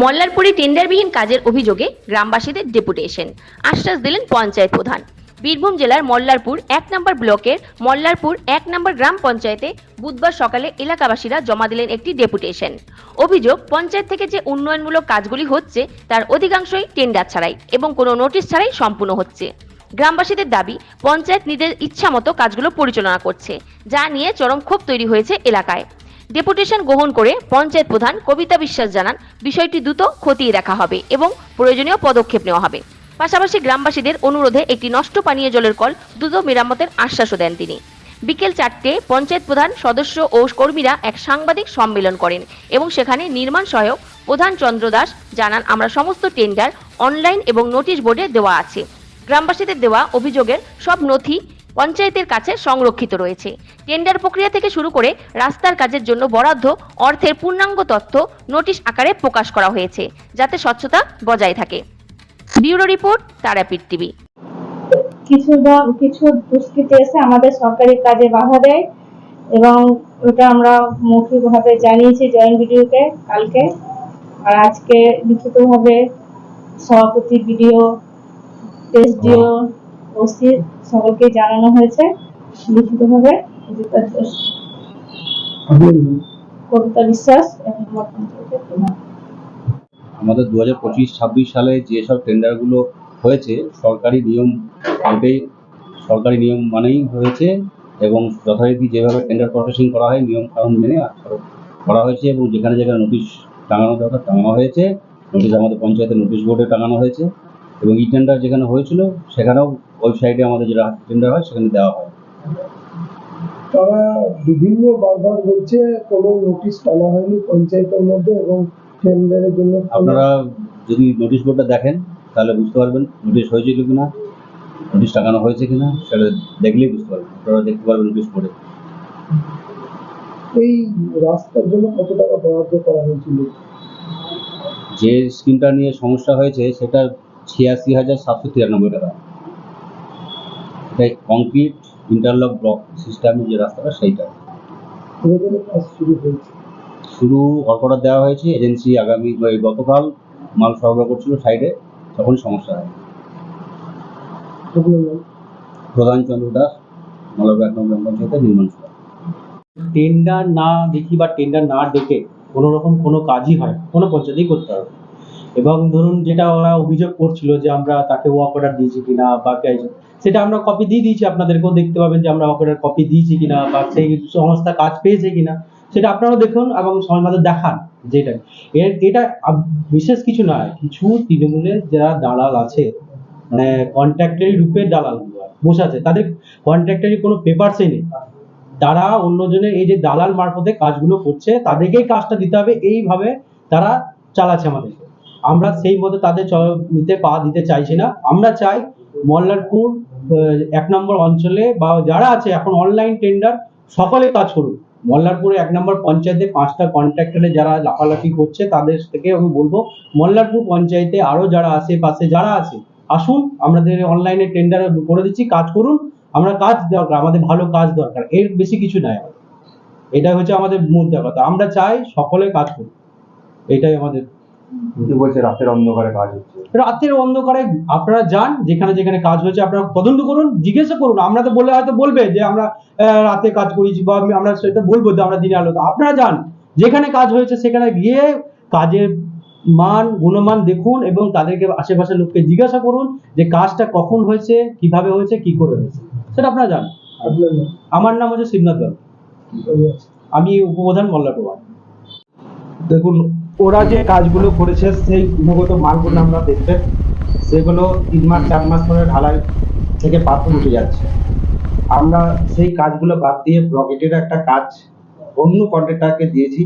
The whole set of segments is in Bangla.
মল্লারপুরে টেন্ডারবিহীন কাজের অভিযোগে গ্রামবাসীদের ডেপুটেশন, আশ্বাস দিলেন পঞ্চায়েত প্রধান। বীরভূম জেলার মল্লারপুর ১ নম্বর ব্লকের মল্লারপুর ১ নম্বর গ্রাম পঞ্চায়েতে বুধবার সকালে এলাকাবাসীরা জমা দিলেন একটি ডেপুটেশন। অভিযোগ, পঞ্চায়েত থেকে যে উন্নয়নমূলক কাজগুলি হচ্ছে তার অধিকাংশই টেন্ডার ছাড়াই এবং কোনো নোটিশ ছাড়াই সম্পূর্ণ হচ্ছে। গ্রামবাসীদের দাবি, পঞ্চায়েত নিজের ইচ্ছামতো কাজগুলো পরিচালনা করছে, যা নিয়ে চরম ক্ষোভ তৈরি হয়েছে এলাকায়। ডেপুটেশন গ্রহণ করে পঞ্চায়েত প্রধান কবিতা বিশ্বাস জানান, বিষয়টি দ্রুত খতিয়ে দেখা হবে এবং প্রয়োজনীয় পদক্ষেপ নেওয়া হবে। পাশাপাশি গ্রামবাসীদের অনুরোধে একটি নষ্ট পানীয় জলের কল দ্রুত মেরামতের আশ্বাসও দেন তিনি। বিকেল 4টে পঞ্চায়েত প্রধান, সদস্য ও কর্মীরা এক সাংবাদিক সম্মেলন করেন এবং সেখানে নির্মাণ সহায়ক প্রধান চন্দ্র দাস জানান, আমরা সমস্ত টেন্ডার অনলাইন এবং নোটিশ বোর্ডে দেওয়া আছে। গ্রামবাসীদের দেওয়া অভিযোগের সব নথি পঞ্চায়েতের কাছে সংরক্ষিত রয়েছে। টেন্ডার প্রক্রিয়া থেকে শুরু করে রাস্তার কাজের জন্য বরাদ্দ অর্থের পূর্ণাঙ্গ তথ্য নোটিশ আকারে প্রকাশ করা হয়েছে, যাতে স্বচ্ছতা বজায় থাকে। Bureau report, Tarapith TV. কিছু দুষ্কৃতী এসে আমাদের সরকারি কাজে বাধা দেয় এবং ওটা আমরা মৌখিকভাবে জানিয়েছি জয়েন্ট ভিডিওকে কালকে, আর আজকে লিখিতভাবে সভাপতি, বিডিও, এসডিও, ওসি সকলকে জানানো হয়েছে লিখিতভাবে। কবিতা বিশ্বাস আমাদের 2025-26 সালে যেসব টেন্ডারগুলো হয়েছে সরকারি নিয়ম মানেই হয়েছে এবং যথারীতি যেভাবে টেন্ডার প্রসেসিং করা হয় নিয়ম কানুন মেনে করা হয়েছে এবং যেখানে যেখানে নোটিশ টাঙানো দরকার টাঙানো হয়েছে। নোটিশ আমাদের পঞ্চায়েতের নোটিশ বোর্ডে টাঙানো হয়েছে এবং ই টেন্ডার যেখানে হয়েছিল সেখানেও ওয়েবসাইটে আমাদের যেটা টেন্ডার হয় সেখানে দেওয়া হয়। তারা বিভিন্ন বারবার বলছে কোনো নোটিশ টানা হয়নি পঞ্চায়েতের মধ্যে এবং টেন্ডারের জন্য। আপনারা যদি নোটিশ বোর্ডটা দেখেন তাহলে বুঝতে পারবেন নোটিশ হয়েছিল কিনা, নোটিশ টাঙানো হয়েছে কিনা, সেটা দেখলেই বুঝতে পারবেন। আপনারা দেখতে পারবেন নোটিশ বোর্ডে। এই রাস্তার জন্য কত টাকা বরাদ্দ করা হয়েছিল? যে স্কিমটা নিয়ে সমস্যা হয়েছে সেটা 86,793 টাকা। এটাই কংক্রিট ইন্টারলক ব্লক সিস্টেমের যে রাস্তাটা সেইটা কাজ শুরু হয়েছে, শুরু অর্ডার দেওয়া হয়েছে। এজেন্সি গতকাল মাল সরবরাহ করছিল সাইডে, তখন সমস্যা হয়। প্রধান চন্দ্র দাস, মল্লারপুর 1 নম্বর পঞ্চায়েতের নির্মাণ সভা। টেন্ডার না দেখি বা টেন্ডার না ডেকে কোনো রকম কোনো কাজই হয় কোনো পঞ্চায়েতেই করতে হবে। এবং ধরুন যেটা ওরা অভিযোগ করছিল যে আমরা তাকে ওয়ার্ক অর্ডার দিয়েছি কিনা বা সেটা আমরা কপি দিয়ে দিয়েছি, আপনাদেরকেও দেখতে পাবেন যে আমরা ওয়ার্ক অর্ডার কপি দিয়েছি কিনা বা সেই সংস্থা কাজ পেয়েছে কিনা সেটা আপনারাও দেখুন এবং সমাজে দেখান। যেটা এটা বিশেষ কিছু নয়, কিছু তৃণমূলের যারা দালাল আছে, মানে কন্ট্রাক্টরি রূপে দালাল বসে আছে, তাদের কন্ট্রাক্টরি কোনো পেপারসই নেই, তারা অন্যজনের এই যে দালাল মারফতে কাজগুলো করছে তাদেরকেই কাজটা দিতে হবে, এইভাবে তারা চালাচ্ছে আমাদেরকে। আমরা সেই মতো তাদের নিতে পা দিতে চাইছি না। আমরা চাই মল্লারপুর 1 নম্বর অঞ্চলে বা যারা আছে এখন অনলাইন টেন্ডার সকলে কাজ করুন। মল্লারপুরে 1 নম্বর পঞ্চায়েতে 5টা কন্ট্রাক্টরে যারা লাফালাফি করছে তাদের থেকে আমি বলবো মল্লারপুর পঞ্চায়েতে আরো যারা আশেপাশে যারা আছে আসুন, আমাদের অনলাইনে টেন্ডার করে দিচ্ছি, কাজ করুন। আমরা কাজ দরকার, আমাদের ভালো কাজ দরকার, এর বেশি কিছু নাই। এটা হচ্ছে আমাদের মুদ্রা কথা, আমরা চাই সকলে কাজ করুন, এটাই আমাদের। বলছে রাতের অন্ধকারে কাজ হচ্ছে, রাতের অন্ধকারে আপনারা যান, যেখানে যেখানে কাজ হয়েছে আপনারা তদন্ত করুন, জিজ্ঞাসা করুন। আমরা তো বলে হয়তো বলবে যে আমরা রাতে কাজ করেছি বা আমরা সেটা বলবো যে আমরা দিনে আলো, আপনারা যান যেখানে কাজ হয়েছে সেখানে গিয়ে কাজের মান গুণমান দেখুন এবং তাদেরকে আশেপাশের লোককে জিজ্ঞাসা করুন যে কাজটা কখন হয়েছে, কিভাবে হয়েছে, কি করে হয়েছে, সেটা আপনারা জানেন। আমার নাম হচ্ছে শিবনাথ বাবু, আমি উপপ্রধান মল্লারপুর। দেখুন, ওরা যে কাজগুলো করেছে সেই গুণগত মানগুলো আমরা দেখতে, সেগুলো 3 মাস 4 মাস ধরে ঢালাই থেকে পাথর উঠে যাচ্ছে। আমরা সেই কাজগুলো বাদ দিয়ে ব্লকেটের একটা কাজ অন্য কন্ট্রাক্টরকে দিয়েছি।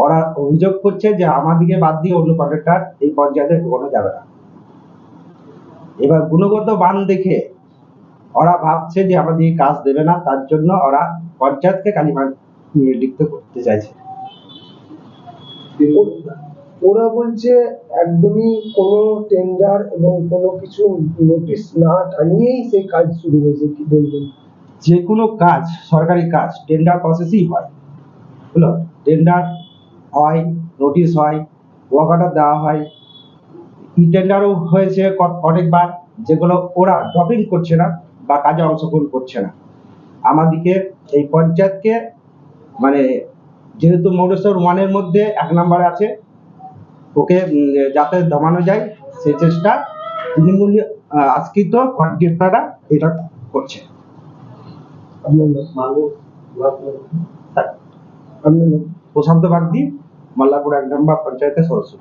ওরা অভিযোগ করছে যে আমাদেরকে বাদ দিয়ে অন্য কন্ট্রাক্টর এই পঞ্চায়েতে ঢোকানো যাবে না। এবার গুণগত মান দেখে ওরা ভাবছে যে আমাদের কাজ দেবে না, তার জন্য ওরা পঞ্চায়েতকে কালিমা লিখতে করতে চাইছে। ওরা বলছে একদমই কোনো টেন্ডার এবং কোনো কিছু নোটিশ না টানিয়েই সেই কাজ শুরু হয়েছে। কি বলবেন? যে কোনো কাজ, সরকারি কাজ টেন্ডার প্রসেসই হয়, বুঝলো, টেন্ডার হয়, নোটিশ হয়, ওয়াক অর্ডার দেওয়া হয়, ই টেন্ডারও হয়েছে অনেকবার, যেগুলো ওরা ড্রপিং করছে না বা কাজে অংশগ্রহণ করছে না। আমাদেরকে এই পঞ্চায়েতকে মানে যেহেতু মৌলেশ্বর 1-এর মধ্যে 1 নম্বরে আছে, ওকে যাতে দমানো যায় সেই চেষ্টা তৃণমূল আজকিত কন্ট্রাক্টররা এটা করছে। আপনার নাম? প্রশান্ত বাগদি, মল্লারপুর 1 নম্বর পঞ্চায়েতের সদস্য।